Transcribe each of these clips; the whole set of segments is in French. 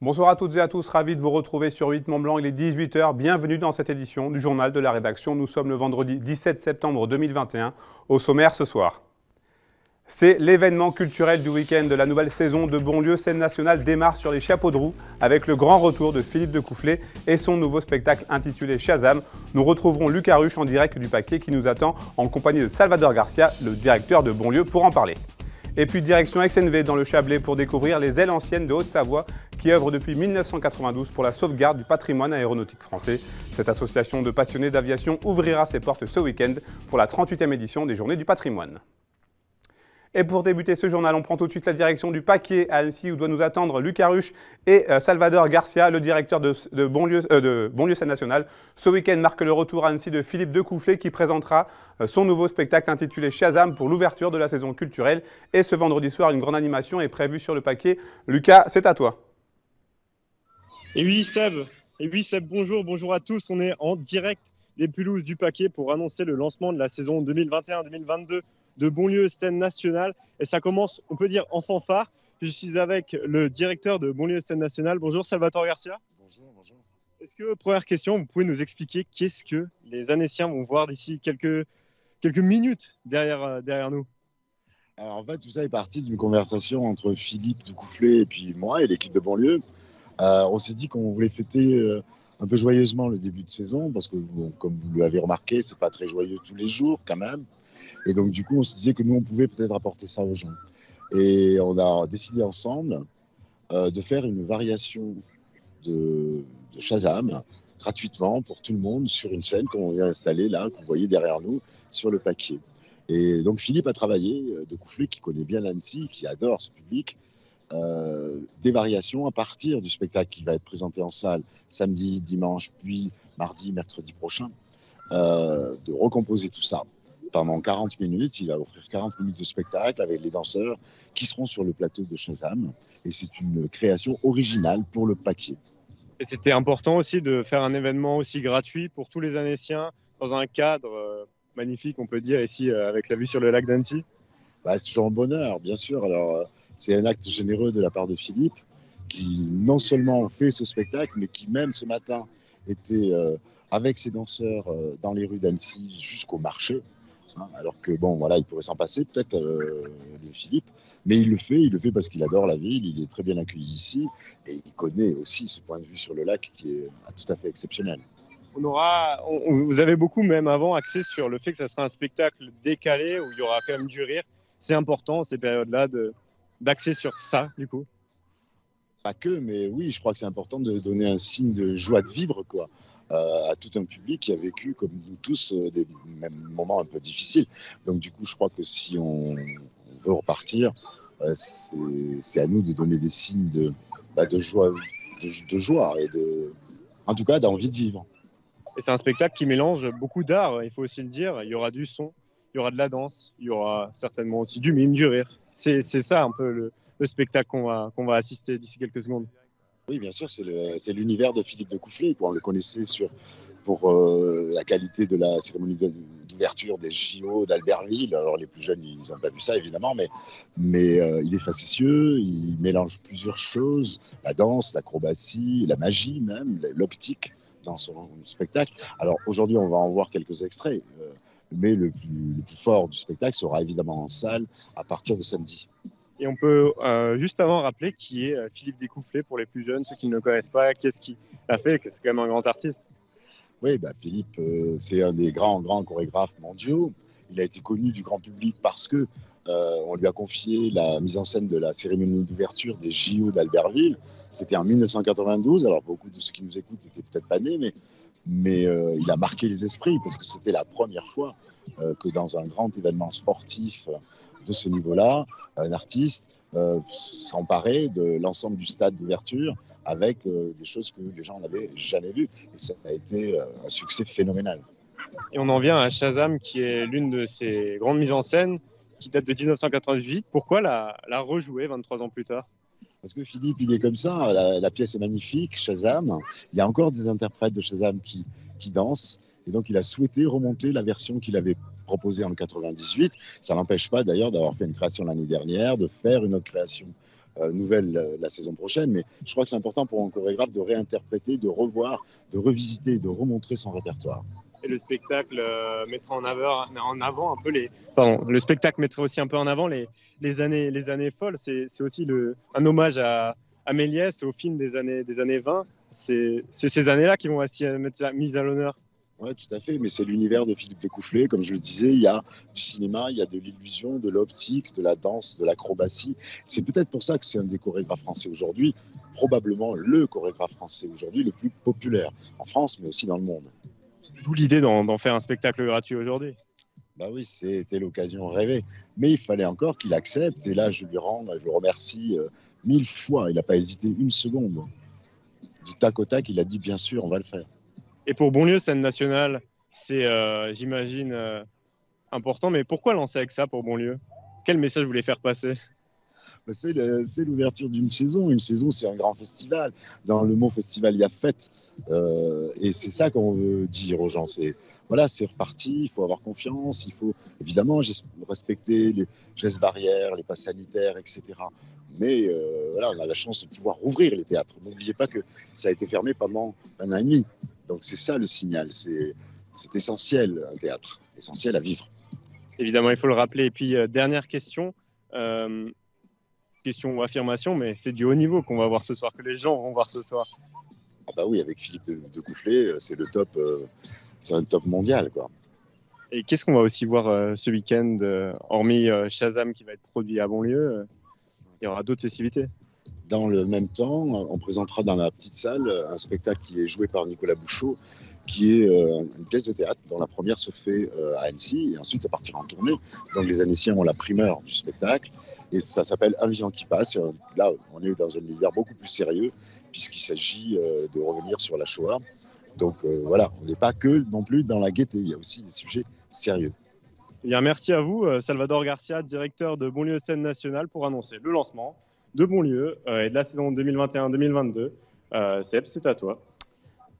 Bonsoir à toutes et à tous, ravi de vous retrouver sur 8 Mont-Blanc, il est 18 h. Bienvenue dans cette édition du journal de la rédaction. Nous sommes le vendredi 17 septembre 2021. Au sommaire ce soir. C'est l'événement culturel du week-end de la nouvelle saison de Bonlieu. Scène nationale démarre sur les chapeaux de roue avec le grand retour de Philippe Decoufflé et son nouveau spectacle intitulé Shazam. Nous retrouverons Lucas Ruche en direct du Paquet qui nous attend en compagnie de Salvador Garcia, le directeur de Bonlieu, pour en parler. Et puis direction XNV dans le Chablais pour découvrir les ailes anciennes de Haute-Savoie qui œuvrent depuis 1992 pour la sauvegarde du patrimoine aéronautique français. Cette association de passionnés d'aviation ouvrira ses portes ce week-end pour la 38e édition des Journées du patrimoine. Et pour débuter ce journal, on prend tout de suite la direction du Paquet à Annecy où doit nous attendre Lucas Ruche et Salvador Garcia, le directeur de Bonlieu Scène Nationale. Ce week-end marque le retour à Annecy de Philippe Decoufflé qui présentera son nouveau spectacle intitulé Shazam pour l'ouverture de la saison culturelle. Et ce vendredi soir, une grande animation est prévue sur le Paquet. Lucas, c'est à toi. Et oui Seb, bonjour à tous. On est en direct des pelouses du Paquet pour annoncer le lancement de la saison 2021-2022 de Bonlieu Scène Nationale. Et ça commence, on peut dire, en fanfare. Je suis avec le directeur de Bonlieu Scène Nationale. Bonjour Salvatore Garcia. Bonjour. Est-ce que, première question, vous pouvez nous expliquer qu'est-ce que les Annéciens vont voir d'ici quelques minutes derrière nous? Alors en fait, tout ça est parti d'une conversation entre Philippe Decoufflé et puis moi et l'équipe de Bonlieu. On s'est dit qu'on voulait fêter un peu joyeusement le début de saison parce que, bon, comme vous l'avez remarqué, c'est pas très joyeux tous les jours quand même. Et donc du coup, on se disait que nous, on pouvait peut-être apporter ça aux gens. Et on a décidé ensemble de faire une variation de Shazam gratuitement pour tout le monde sur une scène qu'on vient installer là, que vous voyez derrière nous, sur le Paquet. Et donc Philippe a travaillé, Decoufflé, qui connaît bien l'Annecy, qui adore ce public, des variations à partir du spectacle qui va être présenté en salle samedi, dimanche, puis mardi, mercredi prochain, de recomposer tout ça pendant 40 minutes. Il va offrir 40 minutes de spectacle avec les danseurs qui seront sur le plateau de Shazam. Et c'est une création originale pour le Paquet. Et c'était important aussi de faire un événement aussi gratuit pour tous les Annéciens dans un cadre magnifique, on peut dire, ici avec la vue sur le lac d'Annecy. C'est toujours un bonheur, bien sûr. Alors, c'est un acte généreux de la part de Philippe qui non seulement fait ce spectacle, mais qui même ce matin était avec ses danseurs dans les rues d'Annecy jusqu'au marché. Alors que bon, voilà, il pourrait s'en passer peut-être le Philippe, mais il le fait parce qu'il adore la ville, il est très bien accueilli ici et il connaît aussi ce point de vue sur le lac qui est tout à fait exceptionnel. Vous avez beaucoup même avant axé sur le fait que ça sera un spectacle décalé où il y aura quand même du rire. C'est important ces périodes-là d'axer sur ça du coup. Pas que, mais oui, je crois que c'est important de donner un signe de joie de vivre, quoi. À tout un public qui a vécu, comme nous tous, des mêmes moments un peu difficiles. Donc du coup, je crois que si on veut repartir, c'est à nous de donner des signes de joie, de joie et en tout cas d'envie de vivre. Et c'est un spectacle qui mélange beaucoup d'art, il faut aussi le dire. Il y aura du son, il y aura de la danse, il y aura certainement aussi du mime, du rire. C'est ça un peu le spectacle qu'on va assister d'ici quelques secondes. Oui, bien sûr, c'est l'univers de Philippe Decoufflé. On le connaissait pour la qualité de la cérémonie d'ouverture des JO d'Albertville. Alors les plus jeunes, ils n'ont pas vu ça évidemment, mais il est facétieux, il mélange plusieurs choses, la danse, l'acrobatie, la magie même, l'optique dans son spectacle. Alors aujourd'hui, on va en voir quelques extraits, mais le plus fort du spectacle sera évidemment en salle à partir de samedi. Et on peut juste avant rappeler qui est Philippe Decoufflé pour les plus jeunes, ceux qui ne le connaissent pas, qu'est-ce qu'il a fait, que c'est quand même un grand artiste. Oui, Philippe, c'est un des grands chorégraphes mondiaux. Il a été connu du grand public parce que on lui a confié la mise en scène de la cérémonie d'ouverture des JO d'Albertville. C'était en 1992. Alors beaucoup de ceux qui nous écoutent n'étaient peut-être pas nés, mais il a marqué les esprits parce que c'était la première fois que dans un grand événement sportif de ce niveau-là, un artiste s'emparait de l'ensemble du stade d'ouverture avec des choses que les gens n'avaient jamais vues. Et ça a été un succès phénoménal. Et on en vient à Shazam, qui est l'une de ces grandes mises en scène, qui date de 1998. Pourquoi la rejouer 23 ans plus tard? Parce que Philippe, il est comme ça. La pièce est magnifique, Shazam. Il y a encore des interprètes de Shazam qui dansent. Et donc, il a souhaité remonter la version qu'il avait proposée en 98. Ça n'empêche pas, d'ailleurs, d'avoir fait une création l'année dernière, de faire une autre création nouvelle la saison prochaine. Mais je crois que c'est important pour un chorégraphe de réinterpréter, de revoir, de revisiter, de remontrer son répertoire. Et le spectacle mettra en avant un peu les. Pardon, le spectacle mettra aussi un peu en avant les années folles. C'est aussi un hommage à Méliès, au film des années 20. C'est ces années-là qui vont aussi être mises à l'honneur. Oui, tout à fait, mais c'est l'univers de Philippe Decoufflé. Comme je le disais, il y a du cinéma, il y a de l'illusion, de l'optique, de la danse, de l'acrobatie. C'est peut-être pour ça que c'est un des chorégraphes français aujourd'hui, probablement le chorégraphe français aujourd'hui le plus populaire en France, mais aussi dans le monde. D'où l'idée d'en faire un spectacle gratuit aujourd'hui. Bah oui, c'était l'occasion rêvée. Mais il fallait encore qu'il accepte. Et là, je le remercie 1000 fois. Il n'a pas hésité une seconde. Du tac au tac, il a dit bien sûr, on va le faire. Et pour Bonlieu, scène nationale, c'est, j'imagine, important. Mais pourquoi lancer avec ça pour Bonlieu? Quel message vous voulez faire passer? C'est l'ouverture d'une saison. Une saison, c'est un grand festival. Dans le mot festival, il y a fête. Et c'est ça qu'on veut dire aux gens. Voilà, c'est reparti, il faut avoir confiance, il faut évidemment respecter les gestes barrières, les passes sanitaires, etc. Mais voilà, on a la chance de pouvoir ouvrir les théâtres. N'oubliez pas que ça a été fermé pendant 1 an et demi. Donc c'est ça le signal. C'est essentiel, un théâtre, essentiel à vivre. Évidemment, il faut le rappeler. Et puis, dernière question. Question ou affirmation, mais c'est du haut niveau qu'on va voir ce soir, que les gens vont voir ce soir. Ah bah oui, avec Philippe Decoufflé, c'est le top, c'est un top mondial, quoi. Et qu'est-ce qu'on va aussi voir ce week-end, hormis Shazam qui va être produit à Bonlieu, il y aura d'autres festivités. Dans le même temps, on présentera dans la petite salle un spectacle qui est joué par Nicolas Bouchot, qui est une pièce de théâtre dont la première se fait à Annecy et ensuite ça partira en tournée. Donc les Annéciens ont la primeur du spectacle et ça s'appelle Un vivant qui passe. Là, on est dans un univers beaucoup plus sérieux puisqu'il s'agit de revenir sur la Shoah. Donc voilà, on n'est pas que non plus dans la gaieté, il y a aussi des sujets sérieux. Eh bien, merci à vous, Salvador Garcia, directeur de Bonlieu Scène Nationale, pour annoncer le lancement de Bonlieu et de la saison 2021-2022. Seb, c'est à toi.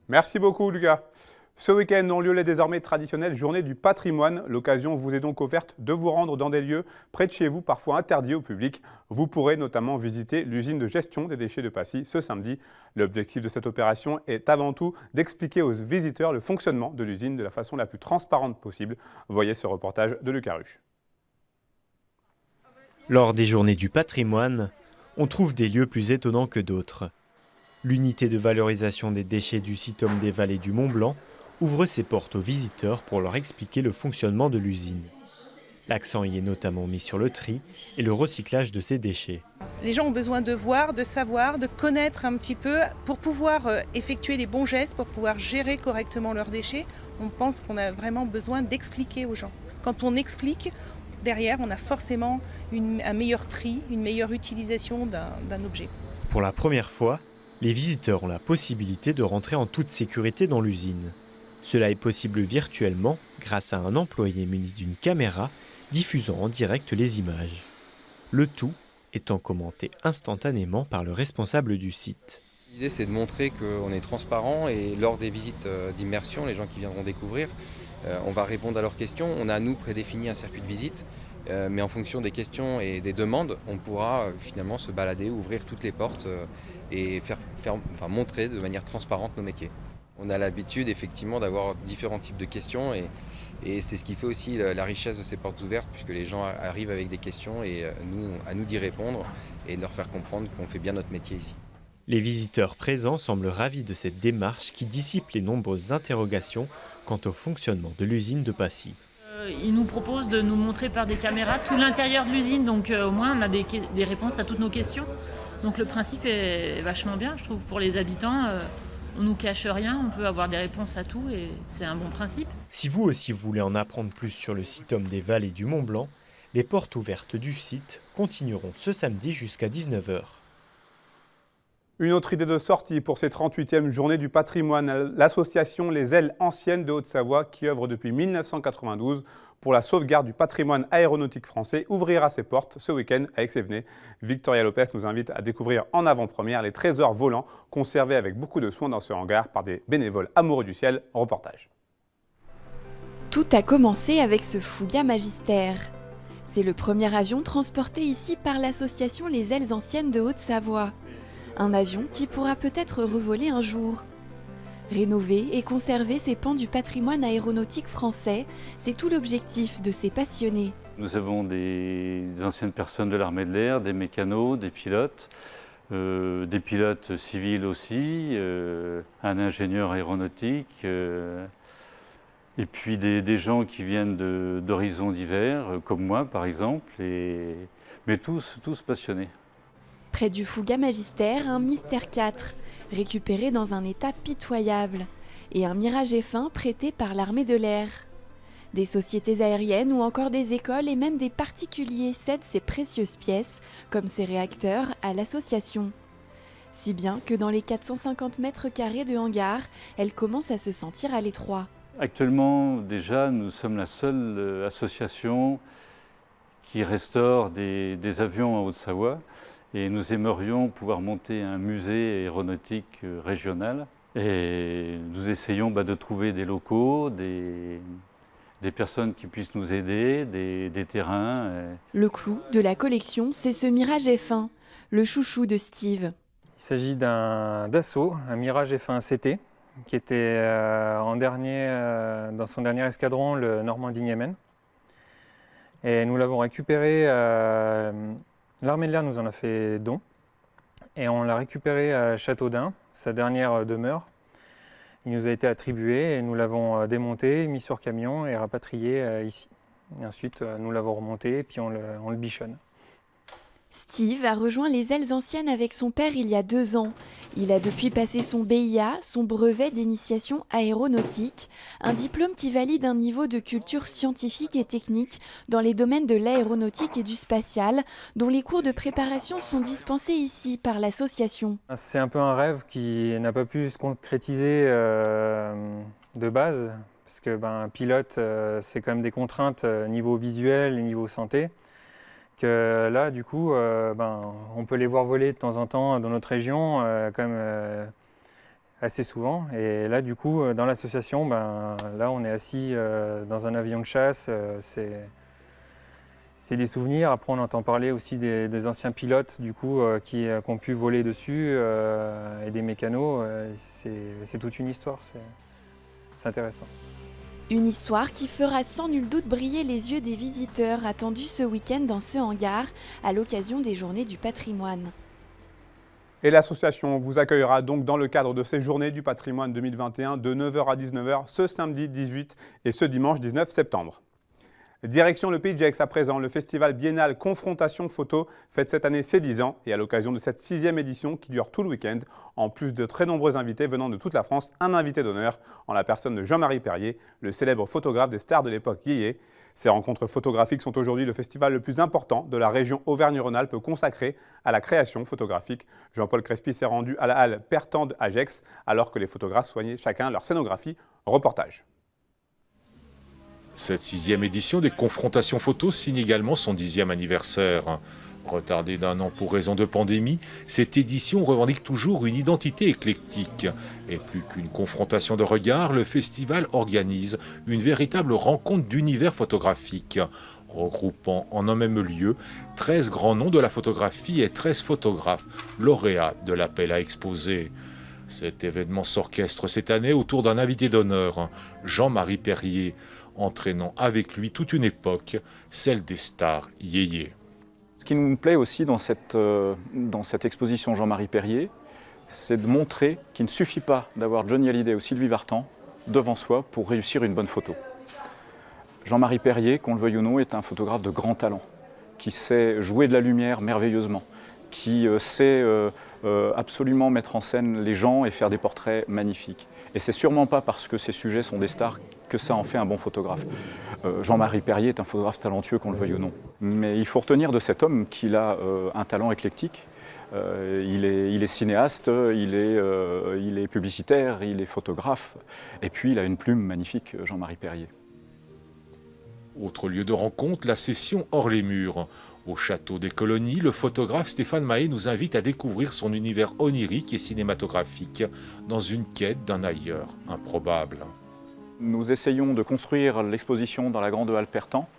Merci beaucoup, Lucas. Ce week-end ont lieu les désormais traditionnelles journées du patrimoine. L'occasion vous est donc offerte de vous rendre dans des lieux près de chez vous, parfois interdits au public. Vous pourrez notamment visiter l'usine de gestion des déchets de Passy ce samedi. L'objectif de cette opération est avant tout d'expliquer aux visiteurs le fonctionnement de l'usine de la façon la plus transparente possible. Voyez ce reportage de Lucas Ruche. Lors des journées du patrimoine, on trouve des lieux plus étonnants que d'autres. L'unité de valorisation des déchets du Sitom des Vallées du Mont-Blanc ouvre ses portes aux visiteurs pour leur expliquer le fonctionnement de l'usine. L'accent y est notamment mis sur le tri et le recyclage de ces déchets. Les gens ont besoin de voir, de savoir, de connaître un petit peu pour pouvoir effectuer les bons gestes, pour pouvoir gérer correctement leurs déchets. On pense qu'on a vraiment besoin d'expliquer aux gens. Quand on explique, derrière, on a forcément un meilleur tri, une meilleure utilisation d'un objet. Pour la première fois, les visiteurs ont la possibilité de rentrer en toute sécurité dans l'usine. Cela est possible virtuellement grâce à un employé muni d'une caméra diffusant en direct les images. Le tout étant commenté instantanément par le responsable du site. L'idée, c'est de montrer qu'on est transparent et lors des visites d'immersion, les gens qui viendront découvrir, on va répondre à leurs questions. On a, nous, prédéfini un circuit de visite, mais en fonction des questions et des demandes, on pourra finalement se balader, ouvrir toutes les portes et montrer de manière transparente nos métiers. On a l'habitude effectivement d'avoir différents types de questions et c'est ce qui fait aussi la richesse de ces portes ouvertes puisque les gens arrivent avec des questions et à nous d'y répondre et de leur faire comprendre qu'on fait bien notre métier ici. Les visiteurs présents semblent ravis de cette démarche qui dissipe les nombreuses interrogations quant au fonctionnement de l'usine de Passy. Ils nous proposent de nous montrer par des caméras tout l'intérieur de l'usine, donc au moins on a des réponses à toutes nos questions. Donc le principe est vachement bien, je trouve, pour les habitants. On ne nous cache rien, on peut avoir des réponses à tout et c'est un bon principe. Si vous aussi voulez en apprendre plus sur le Sitom des Vallées du Mont-Blanc, les portes ouvertes du site continueront ce samedi jusqu'à 19h. Une autre idée de sortie pour ces 38e journées du patrimoine, l'association Les Ailes Anciennes de Haute-Savoie, qui œuvre depuis 1992 pour la sauvegarde du patrimoine aéronautique français, ouvrira ses portes ce week-end à Aix-et-Venay. Victoria Lopez nous invite à découvrir en avant-première les trésors volants conservés avec beaucoup de soin dans ce hangar par des bénévoles amoureux du ciel. Reportage. Tout a commencé avec ce Fouga Magister. C'est le premier avion transporté ici par l'association Les Ailes Anciennes de Haute-Savoie. Un avion qui pourra peut-être revoler un jour. Rénover et conserver ces pans du patrimoine aéronautique français, c'est tout l'objectif de ces passionnés. Nous avons des anciennes personnes de l'armée de l'air, des mécanos, des pilotes civils aussi, un ingénieur aéronautique, et puis des gens qui viennent d'horizons divers, comme moi par exemple, mais tous passionnés. Près du Fouga Magister, un Mystère 4, récupéré dans un état pitoyable, et un Mirage F1 prêté par l'armée de l'air. Des sociétés aériennes ou encore des écoles et même des particuliers cèdent ces précieuses pièces, comme ces réacteurs, à l'association. Si bien que dans les 450 mètres carrés de hangar, elle commence à se sentir à l'étroit. Actuellement, déjà, nous sommes la seule association qui restaure des avions en Haute-Savoie. Et nous aimerions pouvoir monter un musée aéronautique régional. Et nous essayons de trouver des locaux, des personnes qui puissent nous aider, des terrains. Le clou de la collection, c'est ce Mirage F1, le chouchou de Steve. Il s'agit d'un Dassault, un Mirage F1 CT, qui était dans son dernier escadron, le Normandie-Niemen. Et nous l'avons récupéré. L'armée de l'air nous en a fait don et on l'a récupéré à Châteaudun, sa dernière demeure. Il nous a été attribué et nous l'avons démonté, mis sur camion et rapatrié ici. Et ensuite, nous l'avons remonté et puis on le bichonne. Steve a rejoint les Ailes Anciennes avec son père il y a 2 ans. Il a depuis passé son BIA, son brevet d'initiation aéronautique, un diplôme qui valide un niveau de culture scientifique et technique dans les domaines de l'aéronautique et du spatial, dont les cours de préparation sont dispensés ici par l'association. C'est un peu un rêve qui n'a pas pu se concrétiser de base, parce que pilote, c'est quand même des contraintes niveau visuel et niveau santé. Que là, du coup, on peut les voir voler de temps en temps dans notre région, quand même assez souvent. Et là, du coup, dans l'association, là, on est assis dans un avion de chasse. C'est des souvenirs. Après, on entend parler aussi des anciens pilotes, du coup, qui ont pu voler dessus, et des mécanos. C'est toute une histoire. C'est intéressant. Une histoire qui fera sans nul doute briller les yeux des visiteurs attendus ce week-end dans ce hangar à l'occasion des Journées du patrimoine. Et l'association vous accueillera donc dans le cadre de ces Journées du patrimoine 2021 de 9h à 19h ce samedi 18 et ce dimanche 19 septembre. Direction le Pays de Gex à présent, le festival biennal Confrontation Photo fête cette année ses 10 ans et à l'occasion de cette 6e édition qui dure tout le week-end, en plus de très nombreux invités venant de toute la France, un invité d'honneur en la personne de Jean-Marie Perrier, le célèbre photographe des stars de l'époque yéyé. Ces rencontres photographiques sont aujourd'hui le festival le plus important de la région Auvergne-Rhône-Alpes consacré à la création photographique. Jean-Paul Crespi s'est rendu à la halle Pertande à Gex alors que les photographes soignaient chacun leur scénographie. Reportage. Cette 6e édition des Confrontations Photos signe également son 10e anniversaire. Retardée d'1 an pour raison de pandémie, cette édition revendique toujours une identité éclectique. Et plus qu'une confrontation de regards, le festival organise une véritable rencontre d'univers photographiques, regroupant en un même lieu 13 grands noms de la photographie et 13 photographes lauréats de l'appel à exposer. Cet événement s'orchestre cette année autour d'un invité d'honneur, Jean-Marie Perrier, entraînant avec lui toute une époque, celle des stars yéyé. Ce qui nous plaît aussi dans cette exposition Jean-Marie Perrier, c'est de montrer qu'il ne suffit pas d'avoir Johnny Hallyday ou Sylvie Vartan devant soi pour réussir une bonne photo. Jean-Marie Perrier, qu'on le veuille ou non, est un photographe de grand talent, qui sait jouer de la lumière merveilleusement, qui sait absolument mettre en scène les gens et faire des portraits magnifiques. Et c'est sûrement pas parce que ces sujets sont des stars que ça en fait un bon photographe. Jean-Marie Perrier est un photographe talentueux, qu'on le veuille ou non. Mais il faut retenir de cet homme qu'il a un talent éclectique. Il est cinéaste, il est publicitaire, il est photographe. Et puis il a une plume magnifique, Jean-Marie Perrier. Autre lieu de rencontre, la session hors les murs. Au château des Colonies, le photographe Stéphane Mahé nous invite à découvrir son univers onirique et cinématographique dans une quête d'un ailleurs improbable. Nous essayons de construire l'exposition dans la grande halle Pertan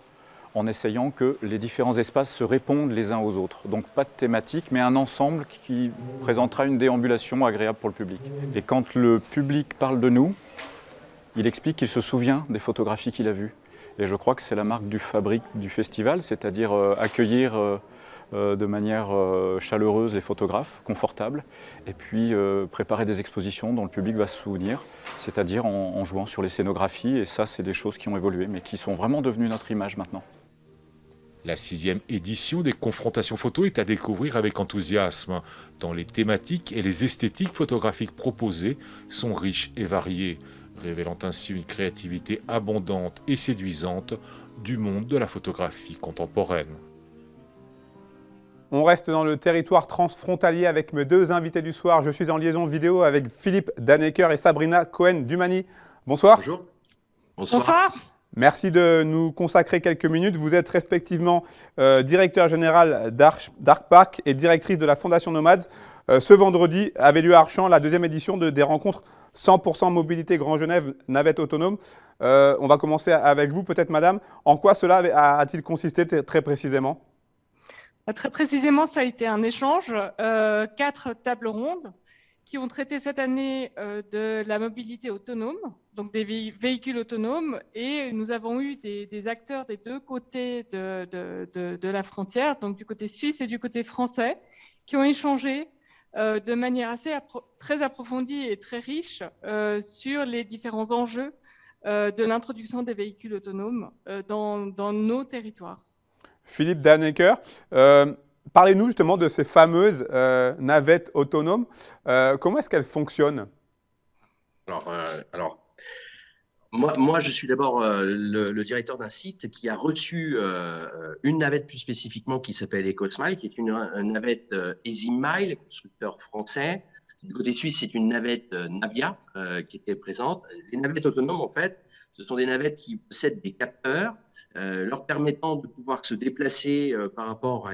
en essayant que les différents espaces se répondent les uns aux autres. Donc pas de thématique, mais un ensemble qui présentera une déambulation agréable pour le public. Et quand le public parle de nous, il explique qu'il se souvient des photographies qu'il a vues. Et je crois que c'est la marque du fabrique du festival, c'est-à-dire accueillir de manière chaleureuse les photographes, confortables, et puis préparer des expositions dont le public va se souvenir, c'est-à-dire en jouant sur les scénographies. Et ça, c'est des choses qui ont évolué, mais qui sont vraiment devenues notre image maintenant. La 6e édition des confrontations photo est à découvrir avec enthousiasme, tant les thématiques et les esthétiques photographiques proposées sont riches et variées, révélant ainsi une créativité abondante et séduisante du monde de la photographie contemporaine. On reste dans le territoire transfrontalier avec mes deux invités du soir. Je suis en liaison vidéo avec Philippe Dannecker et Sabrina Cohen-Dumani. Bonsoir. Bonjour. Bonsoir. Merci de nous consacrer quelques minutes. Vous êtes respectivement directeur général d'Arch Park et directrice de la Fondation Nomads. Ce vendredi avait lieu à Archamps la 2e édition des rencontres 100% mobilité Grand Genève navette autonome. On va commencer avec vous, peut-être madame. En quoi cela a-t-il consisté très précisément ? Très précisément, ça a été un échange, 4 tables rondes qui ont traité cette année de la mobilité autonome, donc des véhicules autonomes, et nous avons eu des acteurs des deux côtés de la frontière, donc du côté suisse et du côté français, qui ont échangé de manière très approfondie et très riche sur les différents enjeux de l'introduction des véhicules autonomes dans nos territoires. Philippe Dannecker, parlez-nous justement de ces fameuses navettes autonomes. Comment est-ce qu'elles fonctionnent ? Alors, moi, je suis d'abord le directeur d'un site qui a reçu une navette plus spécifiquement qui s'appelle EcoSmile, qui est une navette EasyMile, constructeur français. Du côté suisse, c'est une navette Navia qui était présente. Les navettes autonomes, en fait, ce sont des navettes qui possèdent des capteurs leur permettant de pouvoir se déplacer par rapport à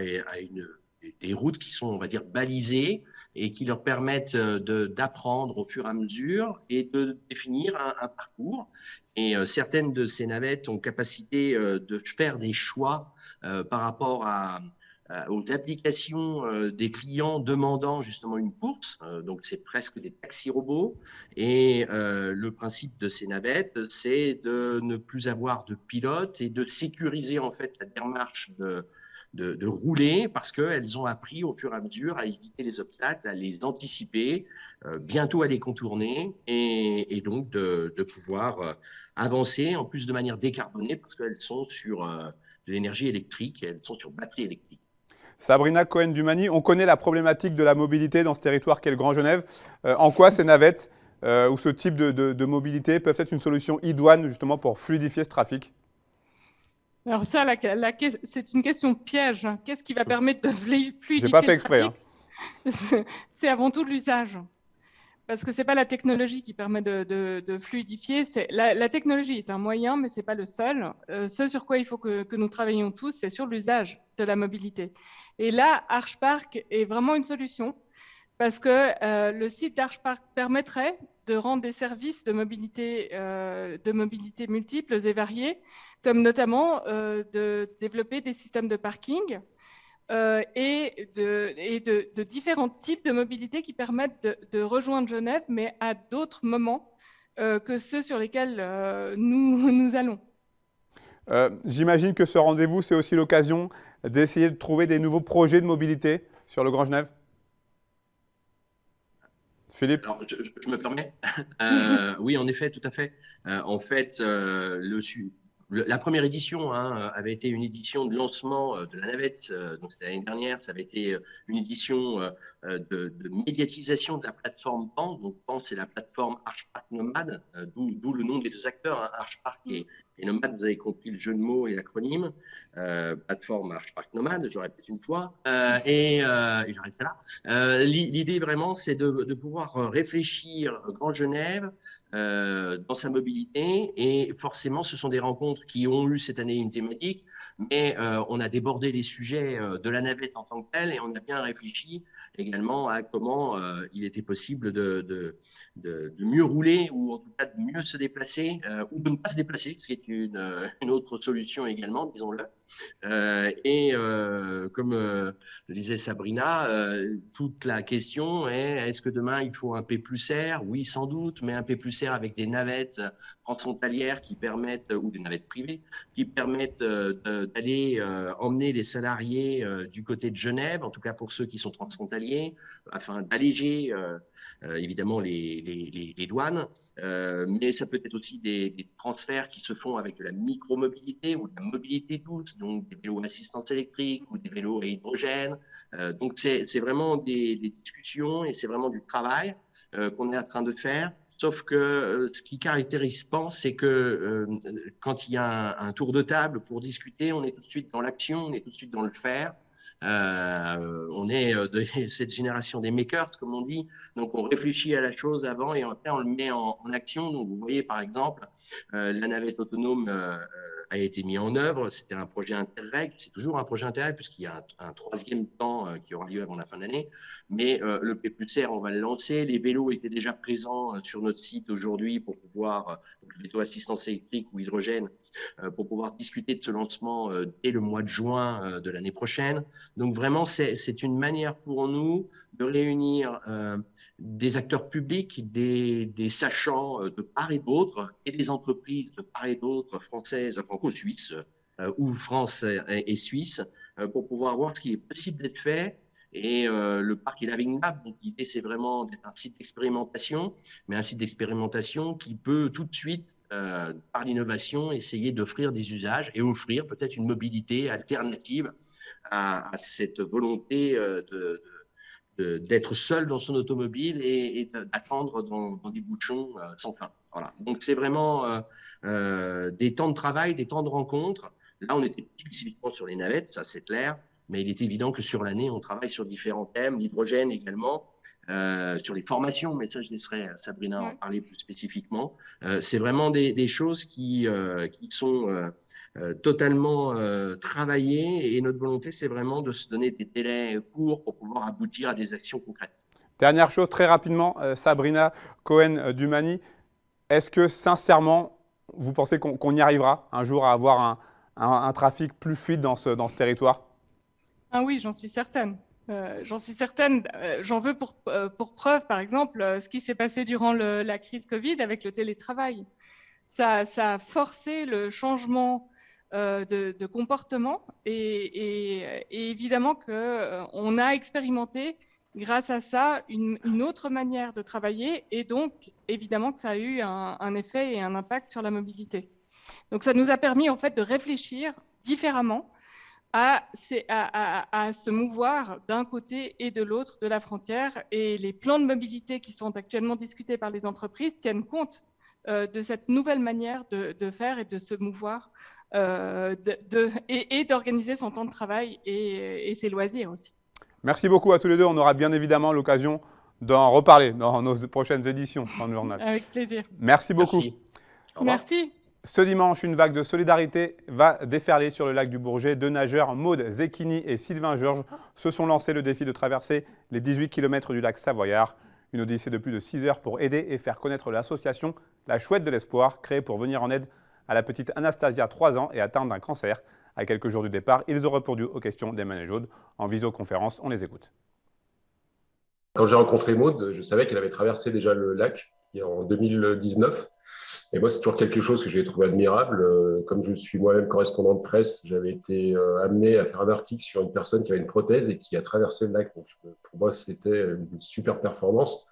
des routes qui sont, on va dire, balisées et qui leur permettent d'apprendre au fur et à mesure et de définir un parcours. Et certaines de ces navettes ont capacité de faire des choix par rapport aux applications des clients demandant justement une course. Donc, c'est presque des taxis robots. Et le principe de ces navettes, c'est de ne plus avoir de pilote et de sécuriser en fait la démarche de rouler parce qu'elles ont appris au fur et à mesure à éviter les obstacles, à les anticiper, bientôt à les contourner et donc de pouvoir avancer en plus de manière décarbonée parce qu'elles sont sur de l'énergie électrique, elles sont sur batterie électrique. Sabrina Cohen-Dumani, on connaît la problématique de la mobilité dans ce territoire qu'est le Grand Genève. En quoi ces navettes ou ce type de mobilité peuvent être une solution idoine justement pour fluidifier ce trafic ? Alors ça, c'est une question piège. Qu'est-ce qui va permettre de fluidifier J'ai pas fait le exprès, trafic ? C'est avant tout l'usage. Parce que ce n'est pas la technologie qui permet de fluidifier. La technologie est un moyen, mais ce n'est pas le seul. Ce sur quoi il faut que nous travaillions tous, c'est sur l'usage de la mobilité. Et là, Arch Park est vraiment une solution parce que le site d'Arch Park permettrait de rendre des services de mobilité multiples et variés, comme notamment de développer des systèmes de parking et de différents types de mobilité qui permettent de rejoindre Genève, mais à d'autres moments que ceux sur lesquels nous allons. J'imagine que ce rendez-vous, c'est aussi l'occasion d'essayer de trouver des nouveaux projets de mobilité sur le Grand Genève. Philippe ? Alors, je me permets. Oui, en effet, tout à fait. En fait, la première édition avait été une édition de lancement de la navette, donc c'était l'année dernière. Ça avait été une édition de médiatisation de la plateforme PAN. Donc PAN, c'est la plateforme Arch Park Nomad, d'où le nom des deux acteurs, Arch Park et Nomad. Vous avez compris le jeu de mots et l'acronyme. Plateforme Arch Park Nomad, je le répète une fois, et j'arrêterai là. L'idée vraiment, c'est de pouvoir réfléchir Grand Genève dans sa mobilité, et forcément ce sont des rencontres qui ont eu cette année une thématique, mais on a débordé les sujets de la navette en tant que telle, et on a bien réfléchi également à comment il était possible de mieux rouler, ou en tout cas de mieux se déplacer, ou de ne pas se déplacer, ce qui est une autre solution également, disons-le. Comme le disait Sabrina, toute la question est, est-ce que demain il faut un P+R? Oui, sans doute, mais un P+R avec des navettes transfrontalières qui permettent, ou des navettes privées, qui permettent d'aller emmener les salariés du côté de Genève, en tout cas pour ceux qui sont transfrontaliers, afin d'alléger évidemment les douanes, mais ça peut être aussi des transferts qui se font avec de la micromobilité ou de la mobilité douce, donc des vélos à assistance électrique ou des vélos à hydrogène. Donc c'est vraiment des discussions et c'est vraiment du travail qu'on est en train de faire. Sauf que ce qui caractérise PAN, c'est que quand il y a un tour de table pour discuter, on est tout de suite dans l'action, on est tout de suite dans le faire. On est de cette génération des makers, comme on dit. Donc, on réfléchit à la chose avant et après, on le met en action. Donc, vous voyez, par exemple, la navette autonome a été mise en œuvre. C'était un projet Interreg. C'est toujours un projet Interreg puisqu'il y a un troisième temps qui aura lieu avant la fin de l'année. Mais le P+R, on va le lancer. Les vélos étaient déjà présents sur notre site aujourd'hui pour pouvoir, le vélo assistance électrique ou hydrogène, pour pouvoir discuter de ce lancement dès le mois de juin de l'année prochaine. Donc vraiment, c'est une manière pour nous de réunir des acteurs publics, des sachants de part et d'autre, et des entreprises de part et d'autre, françaises, franco-suisses, ou France et Suisse, pour pouvoir voir ce qui est possible d'être fait. Et le parc est Lavignable, donc l'idée c'est vraiment d'être un site d'expérimentation, mais un site d'expérimentation qui peut tout de suite, par l'innovation, essayer d'offrir des usages et offrir peut-être une mobilité alternative à cette volonté d'être seul dans son automobile et d'attendre dans des bouchons sans fin. Voilà. Donc c'est vraiment des temps de travail, des temps de rencontre. Là, on était spécifiquement sur les navettes, ça c'est clair, mais il est évident que sur l'année, on travaille sur différents thèmes, l'hydrogène également, sur les formations, mais ça je laisserai Sabrina en parler plus spécifiquement. C'est vraiment des choses qui sont totalement travaillées, et notre volonté c'est vraiment de se donner des délais courts pour pouvoir aboutir à des actions concrètes. Dernière chose, très rapidement, Sabrina Cohen-Dumani, est-ce que sincèrement, vous pensez qu'on y arrivera un jour à avoir un trafic plus fluide dans ce territoire? Ah oui, j'en suis certaine. J'en veux pour preuve, par exemple, ce qui s'est passé durant la crise Covid avec le télétravail. Ça a forcé le changement de comportement et évidemment qu'on a expérimenté grâce à ça une autre manière de travailler, et donc évidemment que ça a eu un effet et un impact sur la mobilité. Donc ça nous a permis en fait de réfléchir différemment à se mouvoir d'un côté et de l'autre de la frontière, et les plans de mobilité qui sont actuellement discutés par les entreprises tiennent compte de cette nouvelle manière de faire et de se mouvoir et d'organiser son temps de travail et ses loisirs aussi. Merci beaucoup à tous les deux. On aura bien évidemment l'occasion d'en reparler dans nos prochaines éditions dans le journal. Avec plaisir. Merci beaucoup. Merci. Merci. Ce dimanche, une vague de solidarité va déferler sur le lac du Bourget. Deux nageurs, Maude Zecchini et Sylvain Georges, se sont lancés le défi de traverser les 18 km du lac Savoyard. Une odyssée de plus de 6 heures pour aider et faire connaître l'association La Chouette de l'Espoir, créée pour venir en aide à la petite Anastasia, 3 ans, et atteinte d'un cancer. À quelques jours du départ, ils ont répondu aux questions d'Emmanuel Jaude. En visioconférence, on les écoute. Quand j'ai rencontré Maude, je savais qu'elle avait traversé déjà le lac en 2019. Et moi, c'est toujours quelque chose que j'ai trouvé admirable. Comme je suis moi-même correspondant de presse, j'avais été amené à faire un article sur une personne qui avait une prothèse et qui a traversé le lac. Donc, pour moi, c'était une super performance,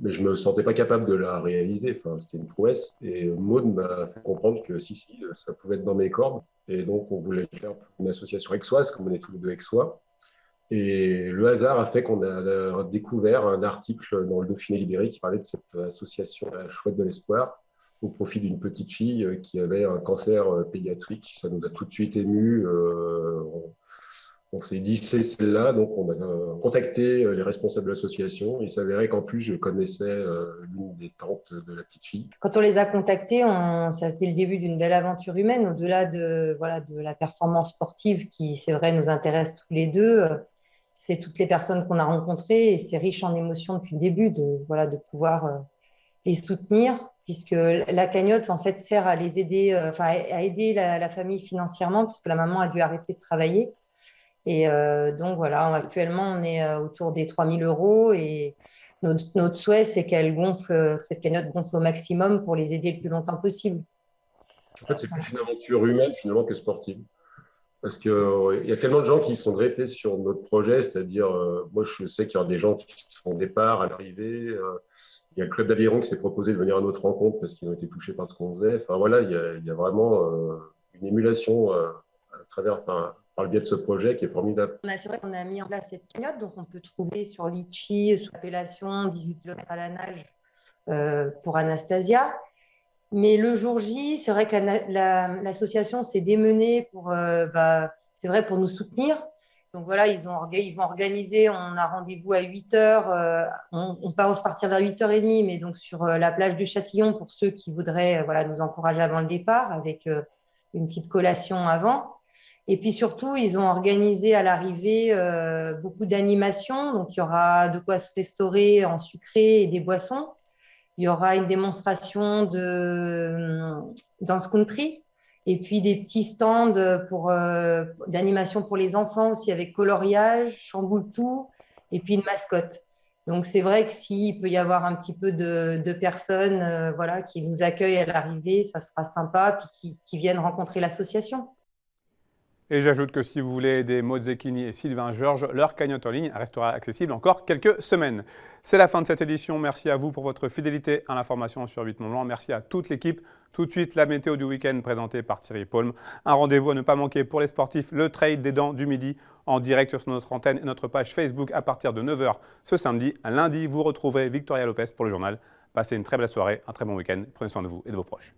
mais je ne me sentais pas capable de la réaliser. Enfin, c'était une prouesse. Et Maude m'a fait comprendre que si, ça pouvait être dans mes cordes. Et donc, on voulait le faire pour une association aixoise, comme on est tous les deux aixois. Et le hasard a fait qu'on a découvert un article dans le Dauphiné libéré qui parlait de cette association La Chouette de l'Espoir, au profit d'une petite fille qui avait un cancer pédiatrique. Ça nous a tout de suite émus. On s'est dit, c'est celle-là. Donc, on a contacté les responsables de l'association. Il s'avérait qu'en plus, je connaissais l'une des tantes de la petite fille. Quand on les a contactés, ça a été le début d'une belle aventure humaine, au-delà de la performance sportive qui, c'est vrai, nous intéresse tous les deux. C'est toutes les personnes qu'on a rencontrées et c'est riche en émotions depuis le début de pouvoir les soutenir. puisque la cagnotte en fait sert à les aider, à aider la famille financièrement, puisque la maman a dû arrêter de travailler. Et donc voilà, actuellement on est autour des 3 000 € et notre souhait c'est cette cagnotte gonfle au maximum pour les aider le plus longtemps possible. En fait, c'est plus une aventure humaine finalement que sportive. Parce qu'il y a tellement de gens qui sont greffés sur notre projet, c'est-à-dire, moi je sais qu'il y aura des gens qui se font départ à l'arrivée. Il y a le club d'aviron qui s'est proposé de venir à notre rencontre parce qu'ils ont été touchés par ce qu'on faisait. Enfin voilà, il y a vraiment une émulation par le biais de ce projet qui est formidable. C'est vrai qu'on a mis en place cette cagnotte, donc on peut trouver sur Litchi, sous l'appellation 18 km à la nage pour Anastasia. Mais le jour J, c'est vrai que l'association s'est démenée pour nous soutenir. Donc voilà, ils vont organiser, on a rendez-vous à 8h, on pense partir vers 8h30, mais donc sur la plage du Châtillon pour ceux qui voudraient nous encourager avant le départ avec une petite collation avant. Et puis surtout, ils ont organisé à l'arrivée beaucoup d'animations. Donc il y aura de quoi se restaurer en sucré et des boissons. Il y aura une démonstration de danse country et puis des petits stands d'animation pour les enfants aussi avec coloriage, chamboule-tout et puis une mascotte. Donc c'est vrai que s'il peut y avoir un petit peu de personnes qui nous accueillent à l'arrivée, ça sera sympa, puis qui viennent rencontrer l'association. Et j'ajoute que si vous voulez aider Maud Zecchini et Sylvain Georges, leur cagnotte en ligne restera accessible encore quelques semaines. C'est la fin de cette édition. Merci à vous pour votre fidélité à l'information sur 8 Mont Blanc. Merci à toute l'équipe. Tout de suite, la météo du week-end présentée par Thierry Paulme. Un rendez-vous à ne pas manquer pour les sportifs, le trail des dents du midi en direct sur notre antenne et notre page Facebook à partir de 9h ce samedi. Un lundi, vous retrouverez Victoria Lopez pour le journal. Passez une très belle soirée, un très bon week-end. Prenez soin de vous et de vos proches.